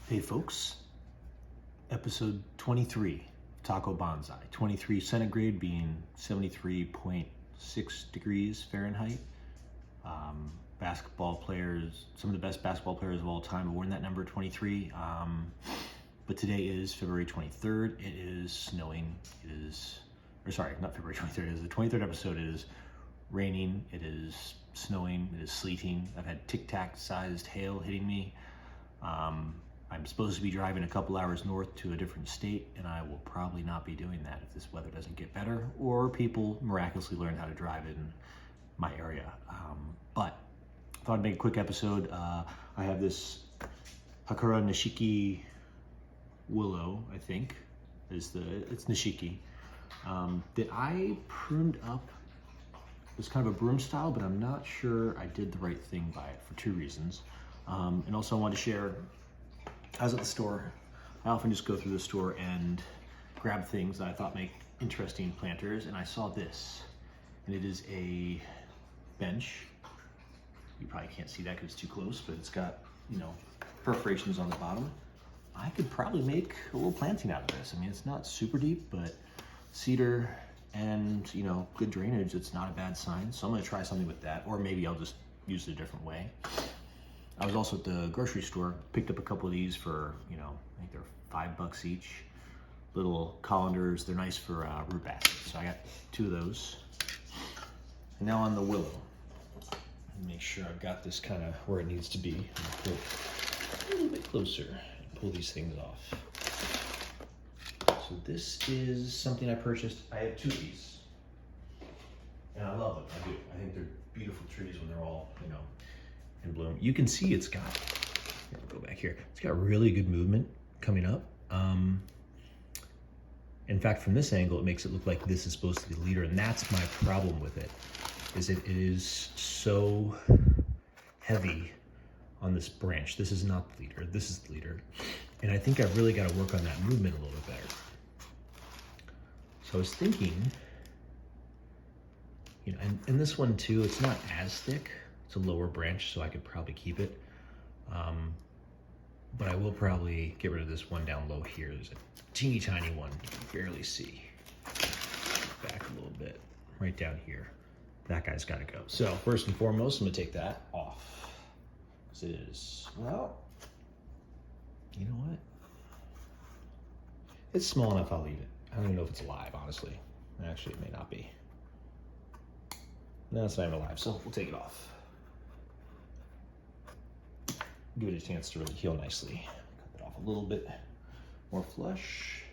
Hey folks, episode 23, Taco Bonsai. 23 centigrade being 73.6 degrees Fahrenheit. Basketball players, some of the best basketball players of all time have worn that number 23. But today is February 23rd. It is snowing. Not February 23rd. It is the 23rd episode. It is raining. It is snowing. It is sleeting. I've had tic-tac sized hail hitting me. I'm supposed to be driving a couple hours north to a different state, and I will probably not be doing that if this weather doesn't get better or people miraculously learn how to drive in my area. But I thought I'd make a quick episode. I have this Hakuro Nishiki Willow, I think, it's Nishiki, that I pruned up. It's kind of a broom style, but I'm not sure I did the right thing by it for two reasons. And also I wanted to share, I was at the store. I often just go through the store and grab things that I thought make interesting planters, and I saw this, and it is a bench. You probably can't see that because it's too close, but it's got, perforations on the bottom. I could probably make a little planting out of this. I mean, it's not super deep, but cedar and, good drainage, it's not a bad sign. So I'm gonna try something with that, or maybe I'll just use it a different way. I was also at the grocery store, picked up a couple of these for, I think they're $5 each. Little colanders, they're nice for root baskets. So I got two of those. And now on the willow. Make sure I've got this kind of where it needs to be. Pull a little bit closer and pull these things off. So this is something I purchased. I have two of these. And I love them, I do. I think they're beautiful trees when they're all, in bloom. You can see it's got, go back here, it's got really good movement coming up. In fact, from this angle, it makes it look like this is supposed to be the leader, and that's my problem with it, is it is so heavy on this branch. This is not the leader, this is the leader. And I think I've really got to work on that movement a little bit better. So I was thinking, and this one too, it's not as thick. It's a lower branch, so I could probably keep it. But I will probably get rid of this one down low here. There's a teeny tiny one you can barely see. Back a little bit, right down here. That guy's gotta go. So first and foremost, I'm gonna take that off. Because it is, well, you know what? It's small enough, I'll leave it. I don't even know if it's alive, honestly. Actually, it may not be. No, it's not even alive, so we'll take it off. Give it a chance to really heal nicely. Cut that off a little bit more flush.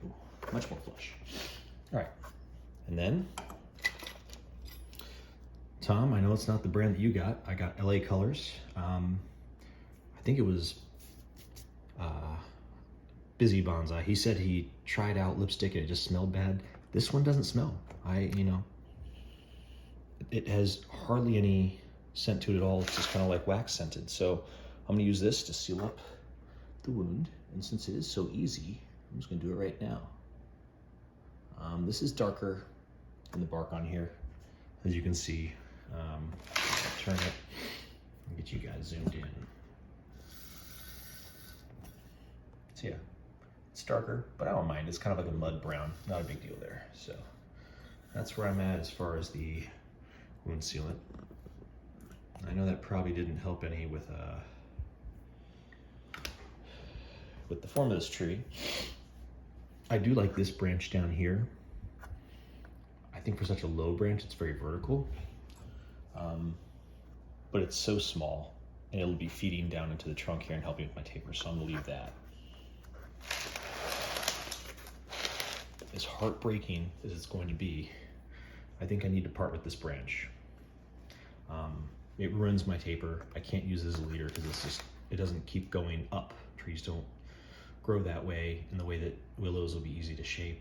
Ooh, much more flush. All right, and then, Tom, I know it's not the brand that you got. I got LA Colors. I think it was Busy Bonsai. He said he tried out lipstick and it just smelled bad. This one doesn't smell. It has hardly any scent to it at all. It's just kind of like wax scented. So I'm gonna use this to seal up the wound. And since it is so easy, I'm just gonna do it right now. This is darker than the bark on here, as you can see. I'll turn it and get you guys zoomed in. So yeah, it's darker, but I don't mind. It's kind of like a mud brown, not a big deal there. So that's where I'm at as far as the wound sealant. I know that probably didn't help any with the form of this tree. I do like this branch down here. I think for such a low branch, it's very vertical. But it's so small, and it'll be feeding down into the trunk here and helping with my taper, so I'm gonna leave that. As heartbreaking as it's going to be, I think I need to part with this branch. It ruins my taper. I can't use it as a leader because it doesn't keep going up. Trees don't grow that way, in the way that willows will be easy to shape.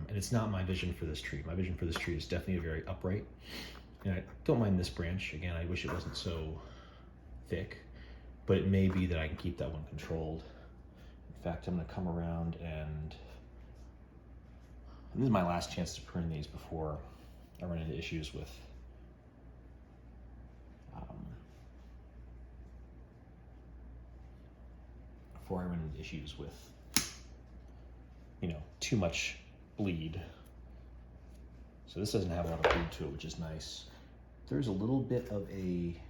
And it's not my vision for this tree. My vision for this tree is definitely very upright. And I don't mind this branch. Again, I wish it wasn't so thick, but it may be that I can keep that one controlled. In fact, I'm gonna come around and this is my last chance to prune these before I run into issues with before I run into issues with, you know, too much bleed. So this doesn't have a lot of bleed to it, which is nice. There's a little bit of a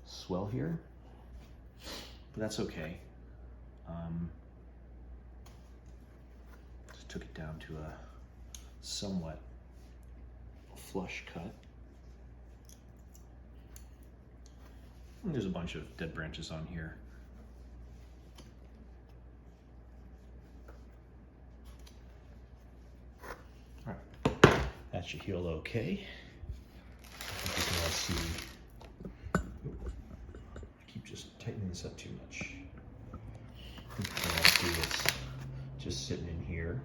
swell here, but that's okay. Just took it down to a somewhat flush cut. And there's a bunch of dead branches on here. All right, that should heal okay. I think you can all see. I keep just tightening this up too much. I think you can all see it's just sitting in here.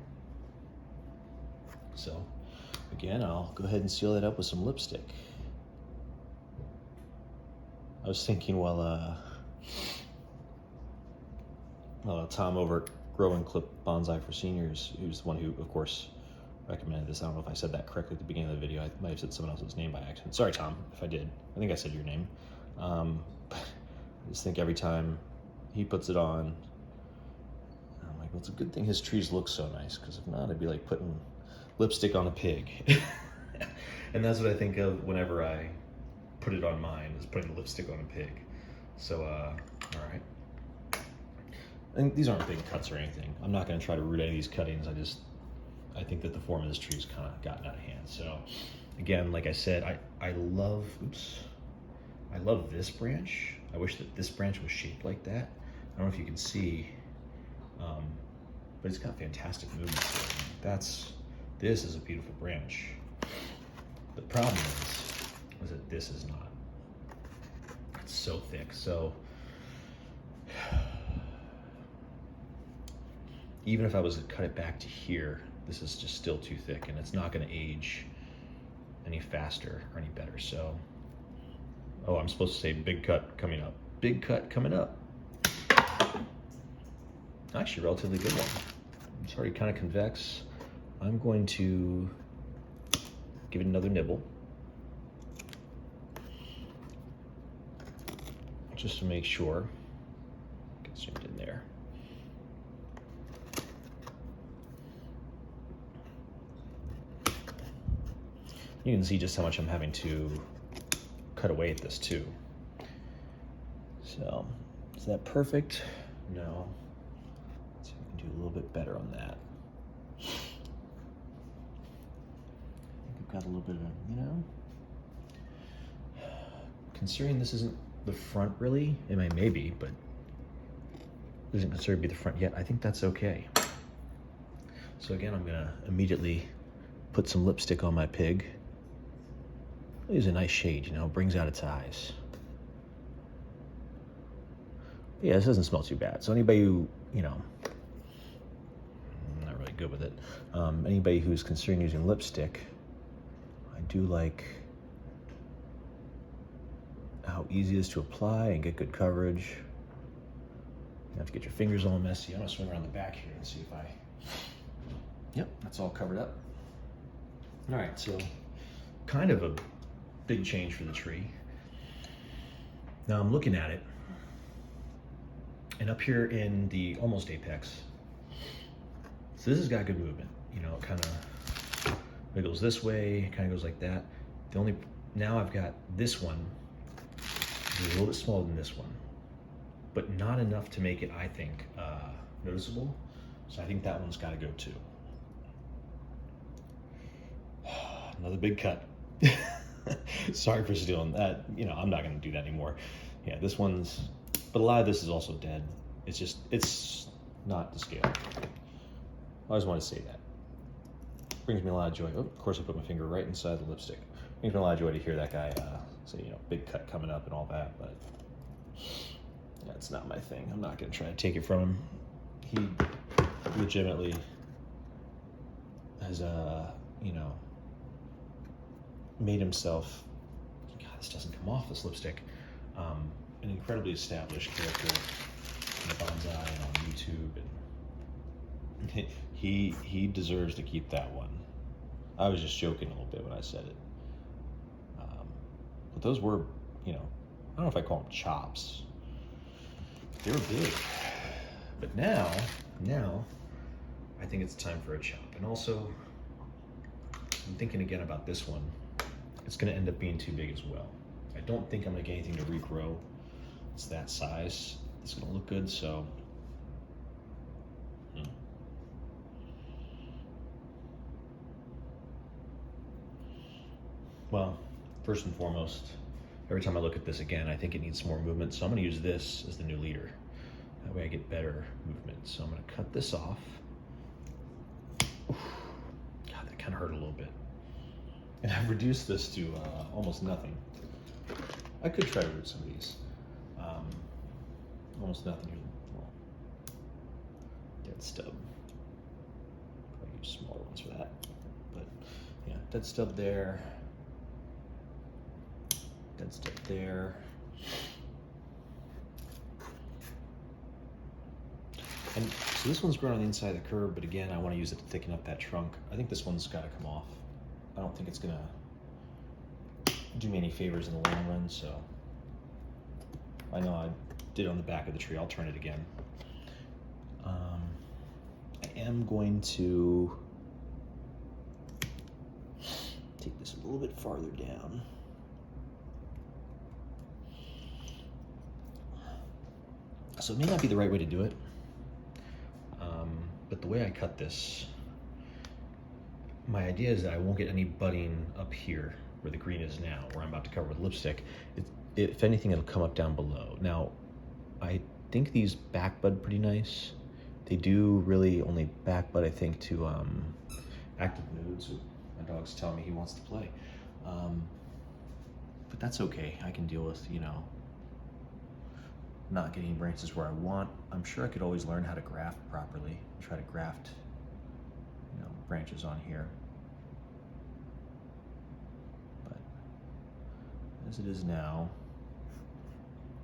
So again, I'll go ahead and seal it up with some lipstick. I was thinking while Tom over at Grow and Clip Bonsai for Seniors, who's the one who, of course, recommended this. I don't know if I said that correctly at the beginning of the video. I might have said someone else's name by accident. Sorry, Tom, if I did. I think I said your name. I just think every time he puts it on, I'm like, well, it's a good thing his trees look so nice, because if not, it'd be like putting lipstick on a pig. And that's what I think of whenever I put it on mine, is putting lipstick on a pig. So, all right. And these aren't big cuts or anything. I'm not gonna try to root any of these cuttings. I think that the form of this tree's kind of gotten out of hand. So again, like I said, I love this branch. I wish that this branch was shaped like that. I don't know if you can see, but it's got fantastic movement to it. This is a beautiful branch. The problem is that this is not. It's so thick. So even if I was to cut it back to here, this is just still too thick, and it's not going to age any faster or any better. So, oh, I'm supposed to say big cut coming up. Big cut coming up. Actually, a relatively good one. It's already kind of convex. I'm going to give it another nibble, just to make sure. Get zoomed in there. You can see just how much I'm having to cut away at this too. So, is that perfect? No. Let's see if we can do a little bit better on that. I think I've got a little bit of, considering this isn't the front really, it may be, but it isn't considered to be the front yet. I think that's okay. So again, I'm gonna immediately put some lipstick on my pig. It's a nice shade, brings out its eyes. Yeah, this doesn't smell too bad. So anybody who, I'm not really good with it. Anybody who's considering using lipstick, I do like how easy it is to apply and get good coverage. You have to get your fingers all messy. I'm gonna swing around the back here and see if yep, that's all covered up. All right, so kind of a big change for the tree. Now I'm looking at it, and up here in the almost apex, so this has got good movement. It kind of wiggles this way, kind of goes like that. Now I've got this one, a little bit smaller than this one, but not enough to make it, I think, noticeable. So I think that one's got to go too. Another big cut. Sorry for stealing that. I'm not going to do that anymore. Yeah, this one's, but a lot of this is also dead. It's not to scale. I always want to say that. Brings me a lot of joy. Oh, of course I put my finger right inside the lipstick. Brings me a lot of joy to hear that guy say, big cut coming up and all that, but that's not my thing. I'm not going to try to take it from him. He legitimately has, made himself, God, this doesn't come off, this lipstick, an incredibly established character in bonsai and on YouTube, and he deserves to keep that one. I was just joking a little bit when I said it, but those were, I don't know if I call them chops. they were big. But now, I think it's time for a chop. And also, I'm thinking again about this one. It's gonna end up being too big as well. I don't think I'm gonna get anything to regrow. It's that size. It's gonna look good, so. Well, first and foremost, every time I look at this again, I think it needs more movement. So I'm gonna use this as the new leader. That way I get better movement. So I'm gonna cut this off. Oof. God, that kind of hurt a little bit. And I've reduced this to almost nothing. I could try to root some of these. Almost nothing. Well, dead stub. Probably use smaller ones for that. But yeah, dead stub there. Dead stub there. And so this one's grown on the inside of the curve, but again, I want to use it to thicken up that trunk. I think this one's got to come off. I don't think it's gonna do me any favors in the long run, so I know I did it on the back of the tree. I'll turn it again. I am going to take this a little bit farther down. So it may not be the right way to do it, but the way I cut this, my idea is that I won't get any budding up here where the green is now, where I'm about to cover with lipstick. If anything, it'll come up down below. Now, I think these back bud pretty nice. They do really only back bud, I think, to active moods. My dog's telling me he wants to play. But that's okay. I can deal with, not getting branches where I want. I'm sure I could always learn how to graft properly. Try to graft, branches on here. But as it is now,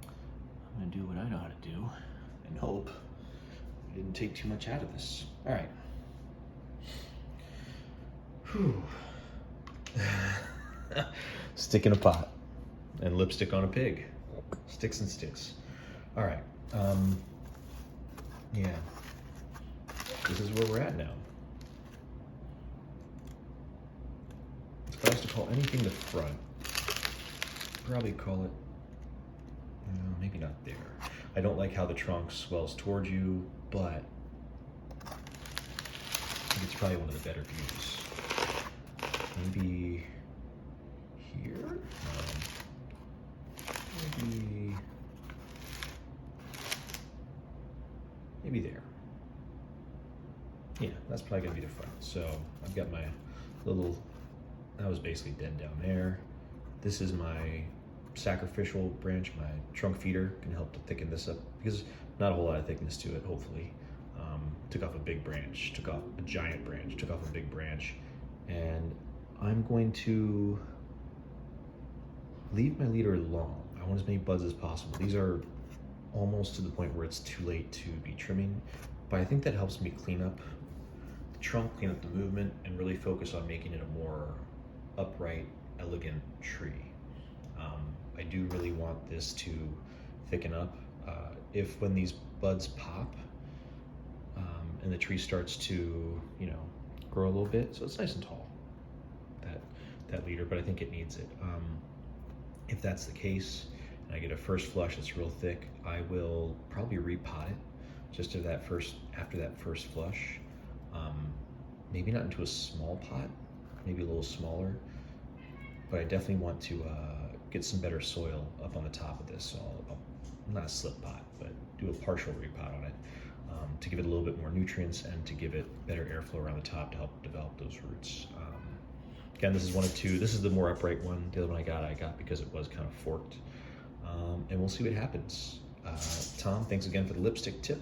I'm gonna do what I know how to do and hope I didn't take too much out of this. All right. Whew. Stick in a pot and lipstick on a pig. Sticks and sticks. All right. Yeah. This is where we're at now. If I was to call anything the front, probably call it, maybe not there. I don't like how the trunk swells towards you, but I think it's probably one of the better views. Maybe here? Maybe there. Yeah, that's probably gonna be the front. So I've got my little, that was basically dead down there. This is my sacrificial branch. My trunk feeder can help to thicken this up because not a whole lot of thickness to it, hopefully. Took off a big branch, took off a giant branch, took off a big branch. And I'm going to leave my leader long. I want as many buds as possible. These are almost to the point where it's too late to be trimming, but I think that helps me clean up the trunk, clean up the movement, and really focus on making it a more upright, elegant tree. I do really want this to thicken up. If when these buds pop and the tree starts to, grow a little bit, so it's nice and tall, that leader, but I think it needs it. If that's the case, and I get a first flush that's real thick, I will probably repot it just after that first flush. Maybe not into a small pot, maybe a little smaller, but I definitely want to get some better soil up on the top of this. So not a slip pot, but do a partial repot on it to give it a little bit more nutrients and to give it better airflow around the top to help develop those roots. Again, this is one of two. This is the more upright one. The other one I got because it was kind of forked. And we'll see what happens. Tom, thanks again for the lipstick tip.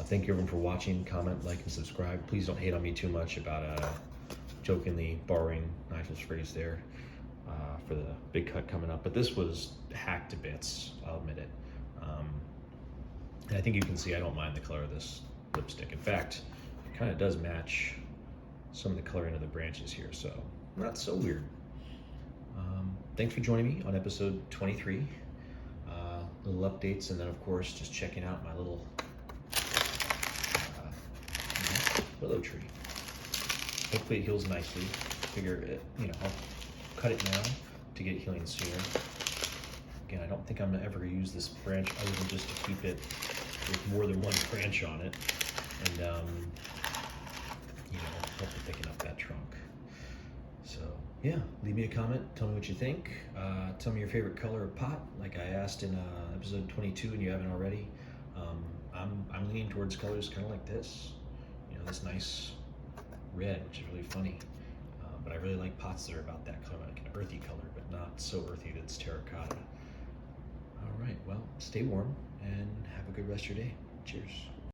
Thank you everyone for watching. Comment, like, and subscribe. Please don't hate on me too much about jokingly borrowing Nigel's phrase there for the big cut coming up. But this was hacked to bits, I'll admit it. And I think you can see I don't mind the color of this lipstick. In fact, it kind of does match some of the coloring of the branches here, so not so weird. Thanks for joining me on episode 23. little updates, and then of course just checking out my little willow tree. Hopefully it heals nicely. Figure it, I'll cut it now to get it healing sooner. Again, I don't think I'm ever gonna use this branch other than just to keep it with more than one branch on it, and help it thicken up that trunk. So yeah, leave me a comment. Tell me what you think. Tell me your favorite color of pot, like I asked in episode 22, and you haven't already. I'm leaning towards colors kind of like this. This nice red, which is really funny. But I really like pots that are about that color, like an earthy color, but not so earthy that it's terracotta. All right, well, stay warm and have a good rest of your day. Cheers.